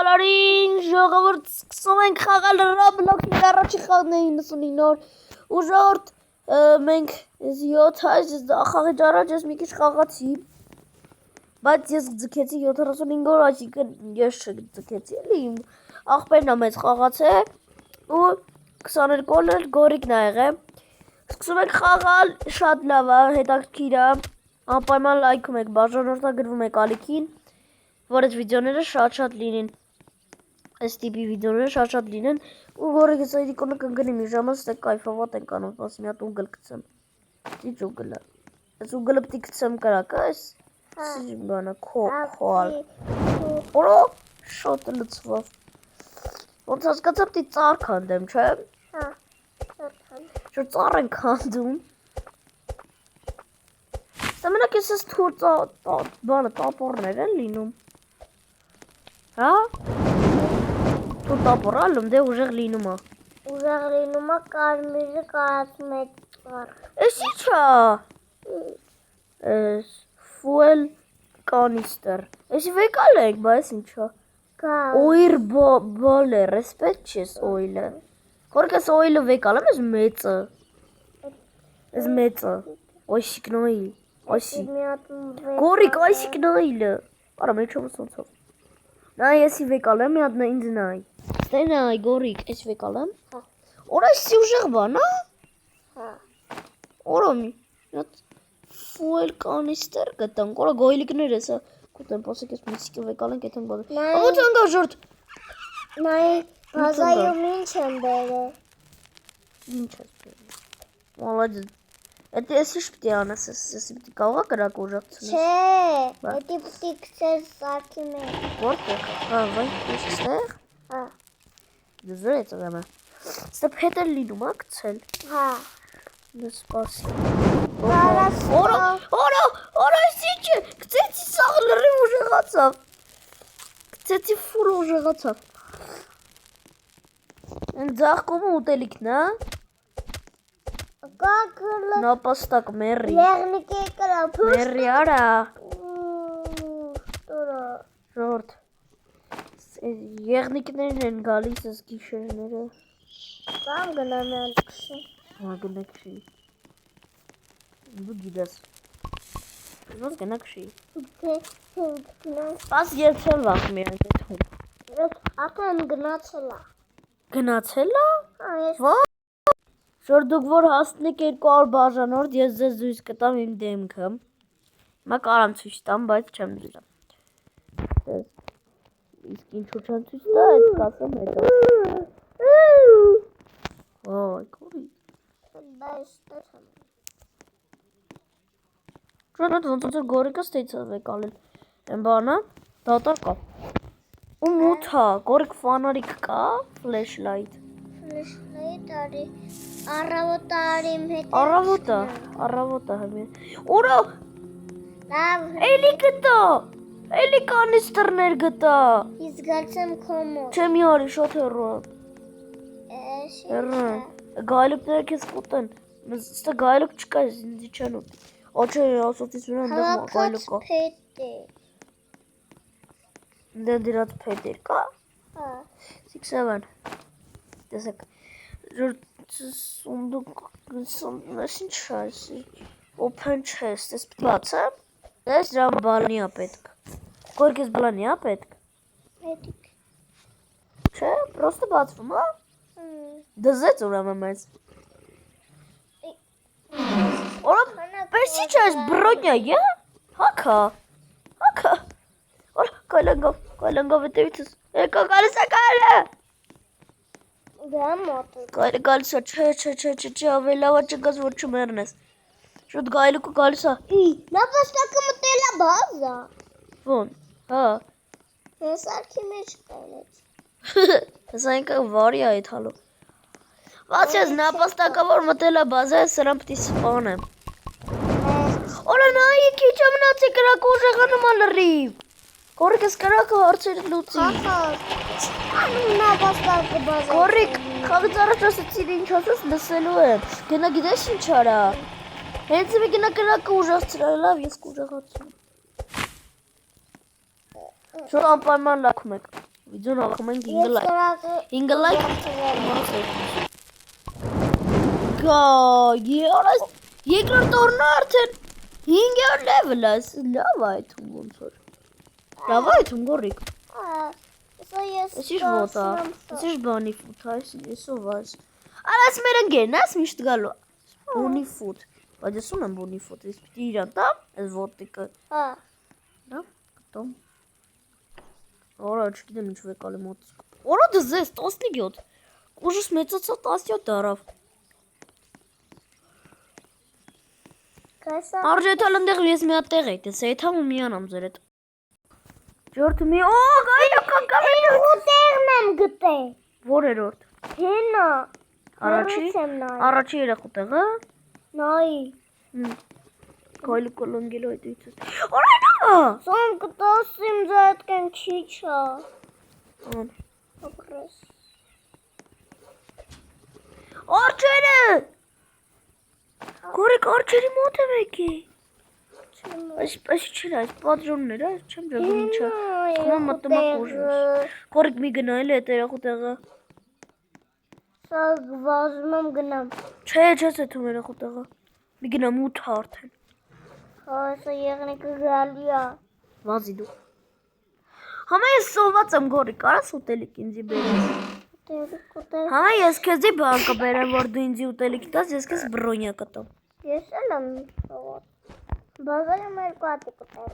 Խաղալարին ժողովուրդ սկսում ենք խաղալ Roblox-ի առաջի խաղն է 99 օր ու ժողովուրդ մենք 7 այս խաղից առաջ ես մի քիչ խաղացի բայց ես ձգեցի 75 օր այսինքն ես չձգեցի էլի իմ աղբերն է մեծ խաղացել ու 22 օրն գորիկն ա եղել սկսում ենք խաղալ շատ լավ է հետաքրքիր է անպայման լայքում եք բաժանորդագրվում եք ալիքին որ այդ վիդեոները շատ լինեն այս տիպի վիդեոները շատ լինեն ու գորիկս այդ իկոնը կընկնի մի ժամանակ ստե կայֆավատ ենք անում ասի մի հատ ուգլ գցեմ դիչ ուգլը այս ուգլը պիտի գցեմ կրակը այս բանը քոալ օրո շատ լցվավ ոնց հասկացա պիտի ծառ քանդեմ չէ Շո ծառ են քանդում Սամենակ ես թուր բանը տապորներ են լինում Հա Թուր տապորալում դե ուժեղ լինում է Ուժեղ լինում է կարմիրը կարացում է ծառ Էս ի՞նչ է Fuel canister Էսի վեկալ ենք բա էս ինչ է Oil boiler respect չես oil-ը Գորգես oil-ը վեկալ եմ ես մեծը Ես մեծը Ոյսիկ նոյլ Ոյսի Գորիկ ոյսիկ նոյլը Արա մեջը ոնցով Նա եսի վեկալ եմ մի հատ ինձ նայ Ստե նայ գորիկ ես վեկալ եմ Օրա էսի ուժեղ բան հա Օրա մի հատ fuel canister գտանք Օրա գոյլիկներ էսա Կուտեմ պոսեք ես միսիկը վեկալ ենք եթենք բազ Ամոց անգա ժորդ Նայ բազայում ինչ եմ բերել Ինչ ես բերել Մոլադյաց Էդի ես ինչ պիտի անես, ես պիտի կաղա կրակ ուժակցնես Չէ, էդի պիտի կցեր սարքի մեջ Որտեղ, հա, վայ, ես ստեղ Հա Դզոր է ծղեմ է Ստեղ հետեր լինում ա կցել Հա Դες սպասի Օրա, ես ինչ է, կցեցի սաղ լրի ուժեղացավ Կցեցի ֆուր ուժեղացավ Են ձաղկումը ուտելիքն է Նապաստակ մերի Լեղնիկ է կրա Մերի արա Ժորդ Եղնիկներն են գալիս ես գիշերները Կամ գնամ են կշի Հա գնա կշի Դու գիդես Ոնց գնա կշի Պաս երբ չեմ վախում իրան կեթում Ատեն գնացել է Գնացել է? Ա Շոր դուք որ հաստնեք 200 բաժանորդ ես ձեզ զույս կտամ իմ դեմքը Հիմա կարամ ցույց տամ, բայց չեմ ցույց տամ Իսկ ինչու չեմ ցույց տա, այդ կասեմ հետո Ոյ, կորի Բայց տես Շորդ ոնց որ գորիկը ստեյցա վեկալել Են բանը, դատար կա Ու մութ հա, գորիկ ֆանարիկ կա, ֆլեշլայթ Ֆլեշլայթ արի Առավոտ արիմ հետ Առավոտը հմի Ուրա, Լավ էլի գտա, էլի կանիստրներ գտա Իսկ գացեմ կոմոտ Չէ մի արի շատ հեռան Հեռան, գայլուկները կեզ կուտեն Ստե գայլուկ չկա, ինձի չեն ուտի Ա չէ, ասոցից վրա ընդեղ գայլուկ կա Փետ է Դեն դիրած փետեր կա 6-7 Տեսեք Սունդուկ Ես ինչ շայս Open chest Ես պտ բացեմ Ես դրան բալնի ա պետք Գորգ ես բլանի ա պետք Պետիք Չէ, պրոստը բացվում ա Դզեց ուրամը մեզ Օրամ, պերսի չէ ես բրոնյա է Հակա Հակա Օրա, կայլանգավ հետևիցս Եկա գալիս է կայլը Դա մոտը Գայլը գալիս է, չէ, ավելավա չգազ, որ չմերնես Շոտ գայլուկը գալիս է Նապաստակը մտել է բազա Ոնց, հա Ես արքի մեջ կայլեց Ես այնքը վարի է այդ հալով Բաց ես նապաստակը որ մտել է բազա, ես սրան պտի սպանեմ Օրա նայի քիչ ամնացի կրակը ուժեղանում ա լրիվ Գորիկ ես կրակը հարցերը լուծի Նապաստակը բազա Գորիկ, խաղից առաջ ասեցիր ինչ ասես լսելու եմ Գնա գիտես ինչ արա Հենց մի գնա կրակը ուժացրել, լավ ես կուժեղացում Շոր անպայման լաքում եք Վիդեոն ակում ենք 5 Ես լայք։ կրակը 5 լայք։ Գա, երես երկրորդ օրն արդեն 5 level է, լավ է այդում ոնց որ։ Լավ է այդում գորիկ։ Սա ես Ես ինչ ոտա։ Ես ինչ բանի ֆուտ, այս ովաս։ Արաս մեր ընկերն ես միշտ գալու։ Բոնի ֆուտ։ Բայց ես ունեմ բոնի ֆուտ, ես պիտի իրան տամ, այս ոտիկը։ Հա։ Լավ, գտամ։ Արա, չգիտեմ ինչու է կալի մոտ։ Արա դե զես 17։ Ուժս մեծացա 17 դարավ։ Կասա։ Արժեթալ ընդեղ ես մի հատ տեղ եի, դες եթամ ու միանամ ձեր հետ։ Ջորդ մի, օ, գայլա կանգամել։ Ուտերն եմ գտել։ Որերորդ։ Հենա։ Առաջի երախու տեղը։ Նայ։ Գայլը կոլանգելու այդ իցս։ Արա։ Սոմ կտասիմ զատկեն չիչա։ Ան։ Ապրես։ Արջերը։ Գորիկ արջերի մոտ եմ եկի։ Այս չեր այս պատրոնները, չեմ ջագում ինչա։ Խմամ մտնում ակուժս։ Գորիկ մի գնայել է այդ երախու տեղը։ Սա վազում եմ գնամ։ Չէ, չես էթում երախու տեղը։ Մի գնամ 8 արդեն։ Հա, սա եղնիկը գալի է։ Վազի դու։ Համա ես սոված եմ գորիկ, արաս ուտելիք ինձի բերես։ Համա ես քեզի բան կբերեմ, որ դու ինձի ուտելիք տաս, ես քեզ բրոնյա կտամ։ Ես էլ եմ սոված։ Բազարը մեր կատի կտել։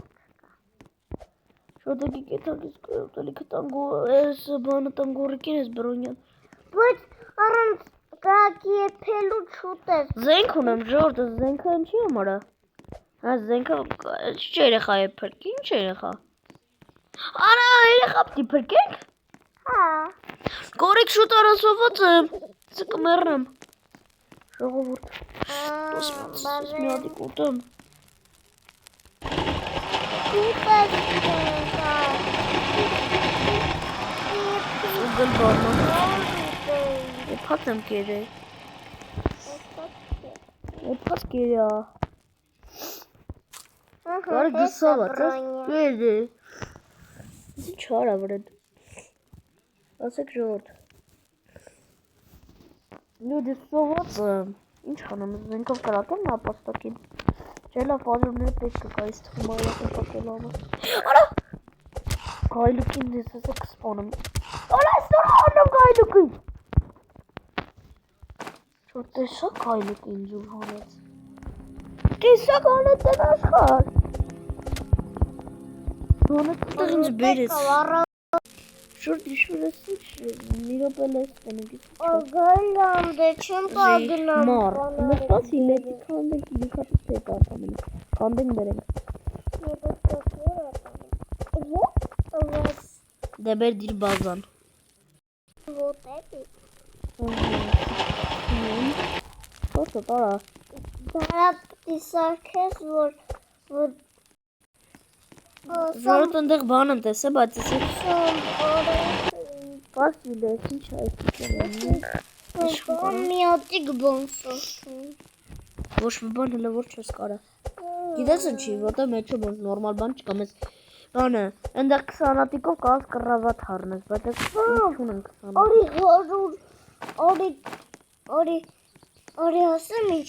Շոտեկի կետակից ուտելիքը տան ես բանը տան գորիկին ես բրոնյան։ Բայց առանց կրակի եփելու շուտ ես։ Զենք ունեմ ժորտը, զենքը ինչի համար է։ Հա զենքը ինչ երեխա է փրկի, ինչ երեխա։ Արա երեխա պիտի փրկենք։ Հա։ Գորիկ շուտ արասոված եմ, ես կմեռնեմ։ Ժողովուրդ։ Մի հատիկ ուտեմ։ Ուգլ բանան։ Եփած եմ կերը։ Եփած կերա։ Գար գսovat, կերը։ Ինչ արա վրդ։ Ասեք ժողովուրդ։ Նու դե սոված եմ։ Ինչ անեմ, զենքով կրակեմ ապաստակին։ Չելա պատրոնները պետք է կայս թվում այլակն պակել անը։ Արա։ Գայլուկին դես ասա կսպանեմ։ Արա ստորա անեմ գայլուկին։ Չոր տեսա գայլուկին ձուր հանեց։ Տեսա գանեց են աշխար։ Հանեց տեղ ինձ բերեց։ Շորտ իշուր ես ինչ միրոպել ես տենուգից։ Գայլամ դե չեմ պագնամ։ Մար, նստած հիլետի կանդենք իլիքատից թե կարտամենը, կանդենք բերենք։ Դե բեր դիր բազան։ Շորտը տարա։ Դարապ իսարքես, որ Ժորոտ ընդեղ բան եմ տեսե, բայց ես շոմ պարս իլես, ինչ այս մի հատիկ բան սոսում։ Ոչ մի բան հլը որ չես կարա։ Գիտես ինչի, որտեղ մեջը նորմալ բան չկա, մեզ բանը, ընդեղ 20 հատիկով կաս կռավատ հարնես, բայց ես ինչ ունեմ 20 Արի ասեմ ինչ։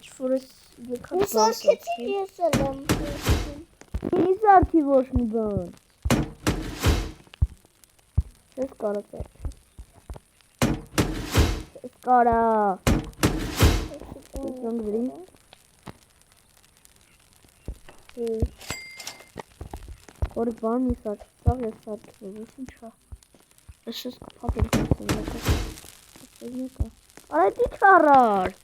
Ինչ-որ ես եկած Ուսարկեցի ես էլ եմ։ Ինձ արկի ոչ մի բան։ Չես կարա ծարքի։ Չես կարա։ Ես գրի։ Որի բան մի սարք, սաղ ես սարքի, ոչ ինչա։ Ես ես կպակ եմ կասեմ եկա։ Արա դի չարար։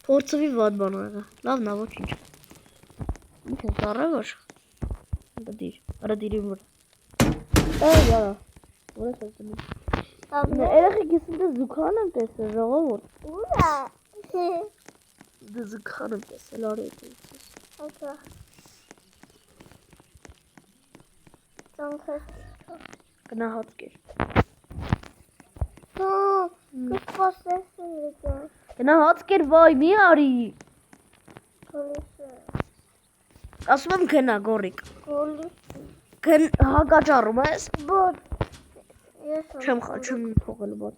Փորձվի վատ բան աղա, լավն ա ոչ ինչ։ Ինչ ես առը որ։ Արա դիրին որ։ Արա, որ ես ասում։ Երեխեք ես ընդ զուքան եմ տեսել ժողովուրդ։ Ուրա։ Դե զուքան եմ տեսել արի դից։ Ակա։ Ծանքս։ Գնահատկեր։ Կսպասես եկա։ Գնահատկեր վայ մի արի։ Գոլիսը։ Ասում եմ գնա գորիկ։ Գոլիսը։ Հակաճառում ես։ Բոտ։ Ես Չեմ թողել բաց։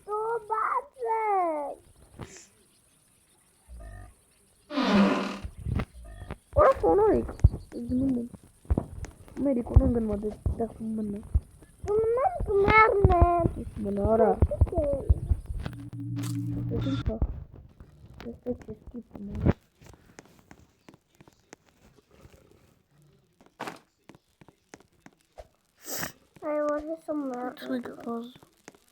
դու բաց ես։ Ora ֆոնորիկ։ Գնում եմ։ Մերի կոնան գնա դե մնա։ Մերնեմ։ Մնա արա։ Դե չեսկի մնա։ Այ որ հեսում Ցույց բազ։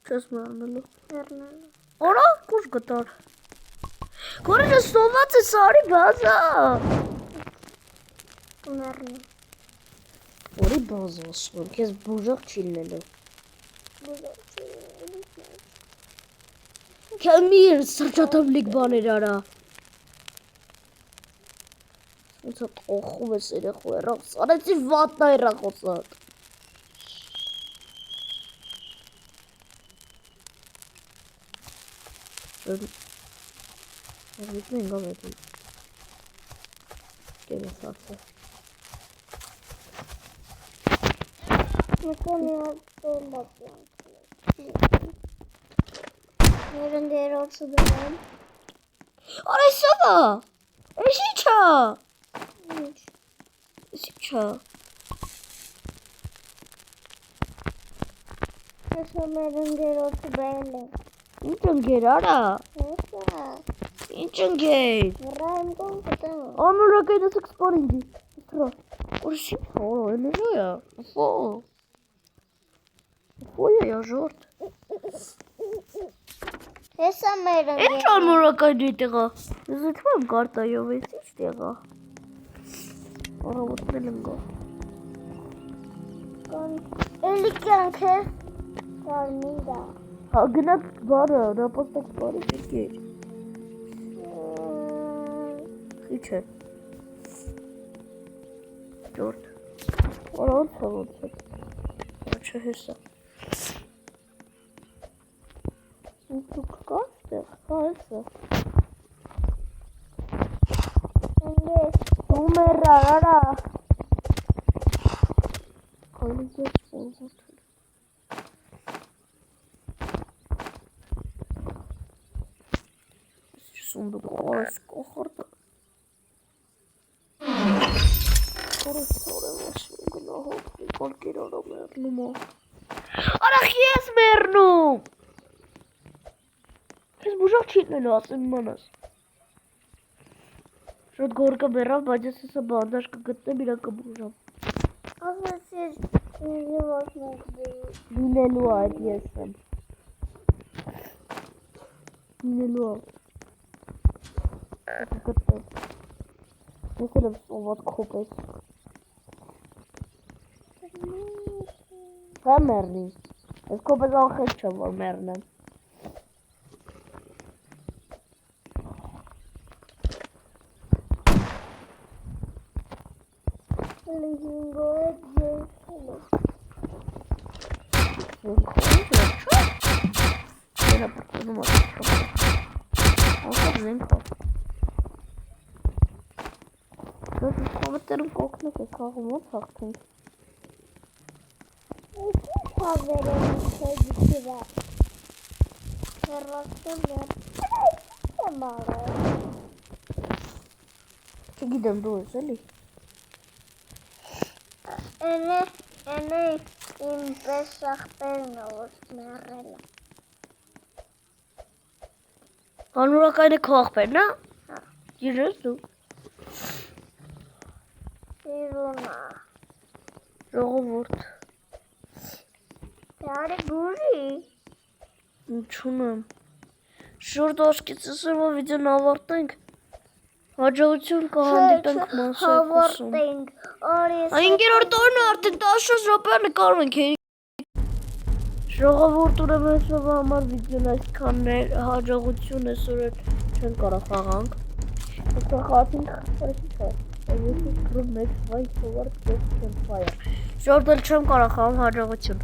Չես մեռնելու։ մերնեմ։ Ora կուշ գտար։ Գորը սոված է սարի բազա։ Մերնեմ։ Որի բազա ասում, քեզ բուժող չի լինելու։ Քամիր սրճատավլիկ բաներ արա։ Ոնց է տոխում ես երեխու երախ, սարեցի վատնա երախոսատ։ Վիտնի ինգա վետի։ Կեմ ես արցը։ Մեկոնի ատելապյան։ Ներն դերոցը դրեմ։ Արա սովա, էշի չա։ Ինչ։ Էշի չա։ Հեսա մերն դերոցը բել է։ Ինչ ընգեր արա։ Հեսա։ Ինչ ընգեր։ Վրայմ կոն կտեմ։ Անուրակայն ասեք սպարինգի։ Իստրա։ Ուրշի հորո, են ժոյա։ Ֆո։ Ֆոյա я ժորդ։ Հեսա մերն Ինչ անուրակայն դիտեղա։ Ես ետվում եմ կարտայով ես ինչ տեղա։ Առավոտնել եմ գա։ կոն։ Էլի կյանք է։ Կարմիրա։ Հա գնաք բարը, նապաստակ բարը շիկեր։ Ինչ է։ Ժորդ։ Առավոտ ոնց է։ Չէ հեսա։ Դուք կաս տեղ, հա հեսա։ Ընգես։ Դու մեռա, արա։ Քանի ես ոնց Սունդուկ օրս կոխորդ։ Օրս մաշին գնահով կոլկեր արա մերնում է։ Արախ ես մերնում։ Ես բուժող չի լինելու ասեմ մանաս։ Շոտ գորկը մերավ, բայց ես հեսա բանդաշ կգտնեմ իրան կբուժամ։ Ասես ես ինձի ոչ մեկ Լինելու այդ ես եմ։ Լինելու է։ Գտնեմ։ Ես էլ եմ սոված քոպես։ Հա մեռնի։ Ես քոպես ախետ չեմ, որ մեռնեմ։ Լինգո է ձեզ։ Era porque no me acuerdo. Vamos a dentro. Yo como ter կոկնը կողմով հաղթեն։ Ինչ հավերեմ չէ դիքիվա։ Հեռացում եմ։ Չեմ արել։ Չգիտեմ դու ես էլի։ Էնե իմ պես ախպերն է որ մեռել է։ Անուրակայինը քո ախպերն է։ Հա։ Գիրես դու։ Սիրունա։ Ժողովուրդ։ Դարի բուրի։ Ինչունեմ։ Շուրջ ոսկից ասեմ որ վիդեոն ավարտենք։ Հաջողություն կհանդիպենք մասը։ Հավարտենք։ Արես։ Ինգերորդ օրն է արդեն 10 րոպե նկարում ենք։ Ժողովուրդ ուրեմն այսօրվա համար վիդեոն այսքանն էր, հաջողություն այսօր չեն կարող խաղանք։ Այսօր խաղացինք խաղացինք։ Ես գռում մեկ վայ սովոր չեմ ֆայր։ Շորտել չեմ կարող խաղամ հաջողություն։